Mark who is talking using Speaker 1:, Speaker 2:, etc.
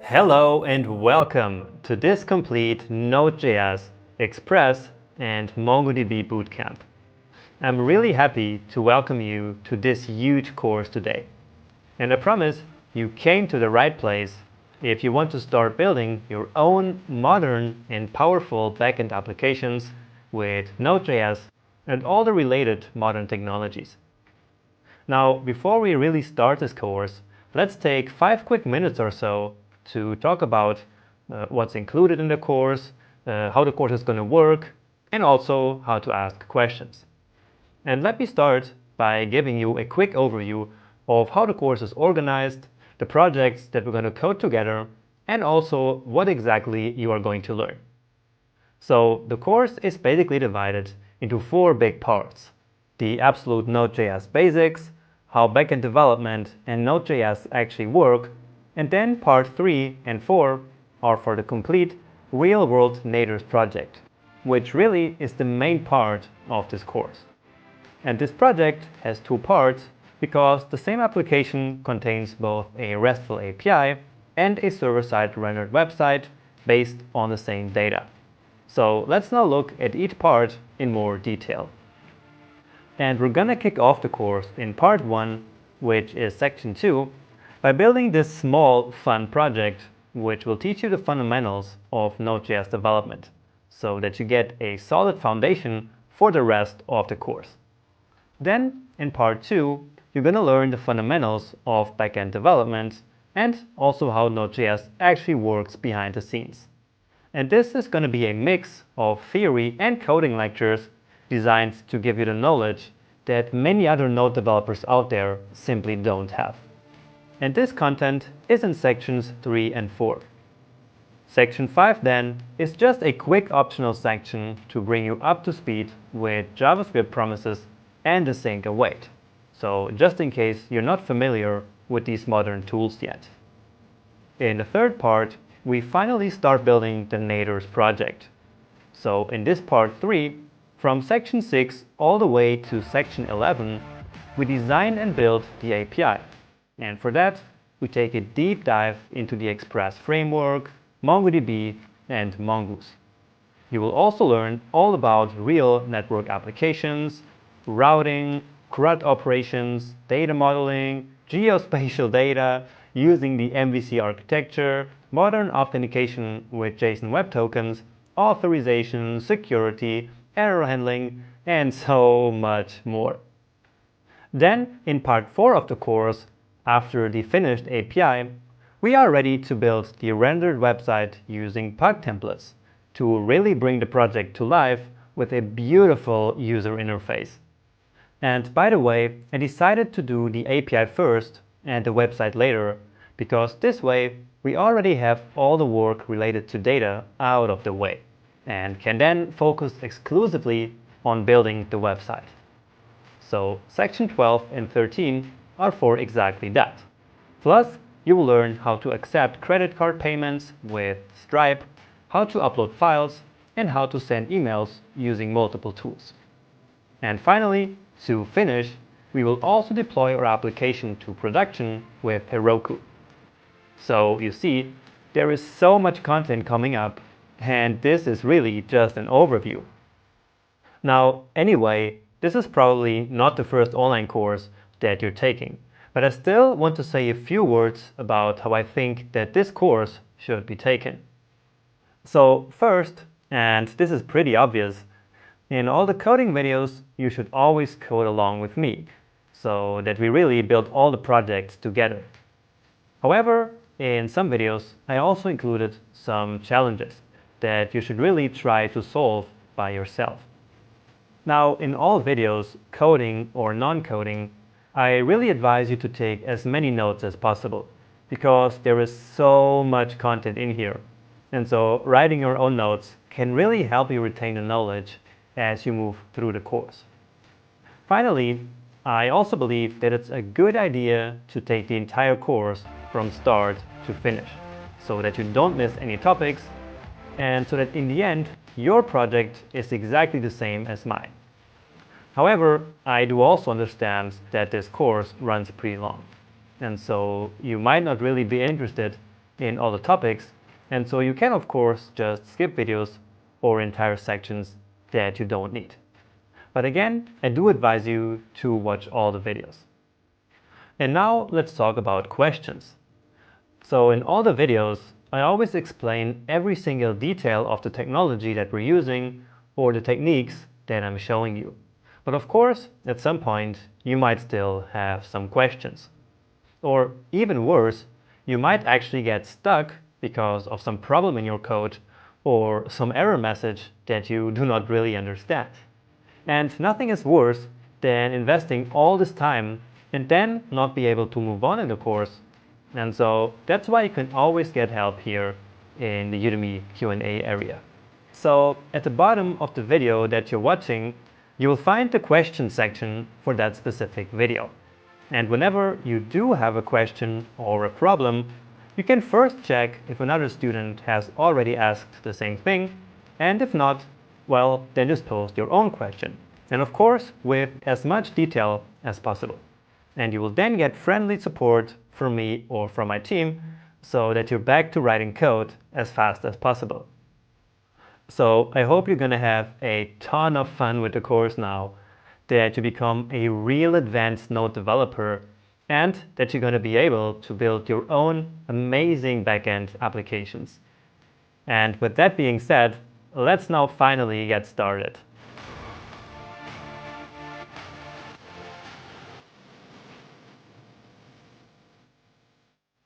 Speaker 1: Hello and welcome to this complete Node.js, Express, and MongoDB bootcamp. I'm really happy to welcome you to this huge course today. And I promise you came to the right place if you want to start building your own modern and powerful backend applications with Node.js and all the related modern technologies. Now, before we really start this course, let's take 5 quick minutes or so to talk about what's included in the course, how the course is going to work, and also how to ask questions. And let me start by giving you a quick overview of how the course is organized, the projects that we're going to code together, and also what exactly you are going to learn. So the course is basically divided into 4 big parts: the absolute Node.js basics, how backend development and Node.js actually work, and then part 3 and 4 are for the complete real-world natives project, which really is the main part of this course. And this project has 2 parts because the same application contains both a RESTful API and a server-side rendered website based on the same data. So let's now look at each part in more detail. And we're gonna kick off the course in part 1, which is section 2, by building this small, fun project which will teach you the fundamentals of Node.js development so that you get a solid foundation for the rest of the course. Then, in part 2, you're gonna learn the fundamentals of backend development and also how Node.js actually works behind the scenes. And this is going to be a mix of theory and coding lectures designed to give you the knowledge that many other Node developers out there simply don't have. And this content is in sections 3 and 4. Section 5 then is just a quick optional section to bring you up to speed with JavaScript promises and async await. So just in case you're not familiar with these modern tools yet. In the third part, we finally start building the natives project. So in this part 3, from section 6 all the way to section 11, we design and build the API. And for that, we take a deep dive into the Express framework, MongoDB, and Mongoose. You will also learn all about real network applications, routing, CRUD operations, data modeling, geospatial data, using the MVC architecture, modern authentication with JSON Web Tokens, authorization, security, error handling, and so much more. Then, in part 4 of the course, after the finished API, we are ready to build the rendered website using Pug templates to really bring the project to life with a beautiful user interface. And by the way, I decided to do the API first and the website later, because this way we already have all the work related to data out of the way and can then focus exclusively on building the website. So section 12 and 13 are for exactly that. Plus, you will learn how to accept credit card payments with Stripe, how to upload files, and how to send emails using multiple tools. And finally, to finish, we will also deploy our application to production with Heroku. So you see, there is so much content coming up, and this is really just an overview. Now, anyway, this is probably not the first online course that you're taking, but I still want to say a few words about how I think that this course should be taken. So first, and this is pretty obvious, in all the coding videos, you should always code along with me, so that we really build all the projects together. However, in some videos, I also included some challenges that you should really try to solve by yourself. Now, in all videos, coding or non-coding, I really advise you to take as many notes as possible, because there is so much content in here. And so writing your own notes can really help you retain the knowledge as you move through the course. Finally, I also believe that it's a good idea to take the entire course from start to finish, so that you don't miss any topics, and so that in the end, your project is exactly the same as mine. However, I do also understand that this course runs pretty long, and so you might not really be interested in all the topics, and so you can of course just skip videos or entire sections that you don't need. But again, I do advise you to watch all the videos. And now let's talk about questions. So in all the videos, I always explain every single detail of the technology that we're using or the techniques that I'm showing you. But of course, at some point, you might still have some questions. Or even worse, you might actually get stuck because of some problem in your code or some error message that you do not really understand. And nothing is worse than investing all this time and then not be able to move on in the course. And so that's why you can always get help here in the Udemy Q&A area. So at the bottom of the video that you're watching, you will find the question section for that specific video. And whenever you do have a question or a problem, you can first check if another student has already asked the same thing, and if not, well, then just post your own question. And of course, with as much detail as possible. And you will then get friendly support from me or from my team so that you're back to writing code as fast as possible. So I hope you're going to have a ton of fun with the course now, that you become a real advanced Node developer, and that you're going to be able to build your own amazing backend applications. And with that being said, let's now finally get started.